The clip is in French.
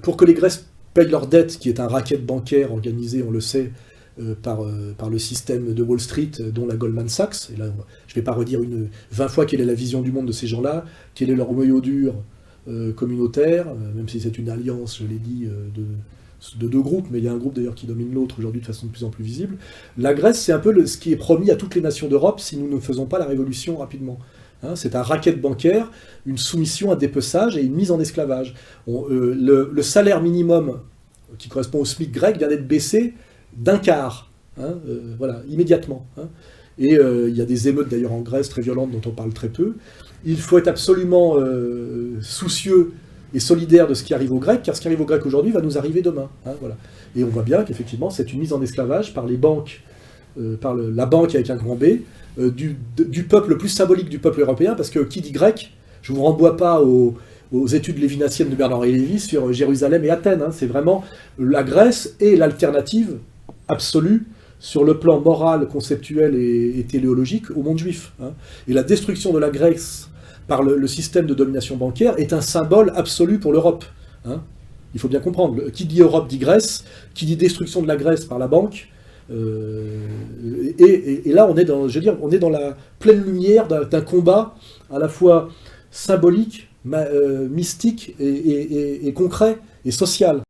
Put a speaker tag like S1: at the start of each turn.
S1: pour que les Grèces payent leur dette, qui est un racket bancaire organisé, on le sait, par le système de Wall Street, dont la Goldman Sachs. Et là, je ne vais pas redire 20 fois quelle est la vision du monde de ces gens-là, quel est leur noyau dur communautaire, même si c'est une alliance, je l'ai dit, de deux groupes, mais il y a un groupe d'ailleurs qui domine l'autre aujourd'hui de façon de plus en plus visible. La Grèce, c'est un peu ce qui est promis à toutes les nations d'Europe si nous ne faisons pas la révolution rapidement. Hein, c'est un racket bancaire, une soumission, un dépeçage et une mise en esclavage. Le salaire minimum qui correspond au SMIC grec vient d'être baissé d'un quart, hein, voilà, immédiatement. Hein. Et il y a des émeutes d'ailleurs en Grèce très violentes dont on parle très peu. Il faut être absolument soucieux et solidaire de ce qui arrive aux Grecs, car ce qui arrive aux Grecs aujourd'hui va nous arriver demain. Hein, voilà. Et on voit bien qu'effectivement c'est une mise en esclavage par les banques, par la banque avec un grand B, du peuple le plus symbolique du peuple européen, parce que qui dit grec, je ne vous renvoie pas aux études lévinassiennes de Bernard-Henri Lévy sur Jérusalem et Athènes. Hein, c'est vraiment la Grèce et l'alternative absolue sur le plan moral, conceptuel et téléologique au monde juif. Hein. Et la destruction de la Grèce par le système de domination bancaire est un symbole absolu pour l'Europe. Hein. Il faut bien comprendre. Qui dit Europe dit Grèce, qui dit destruction de la Grèce par la banque. Et là, on est dans la pleine lumière d'un combat à la fois symbolique, mystique et concret et social.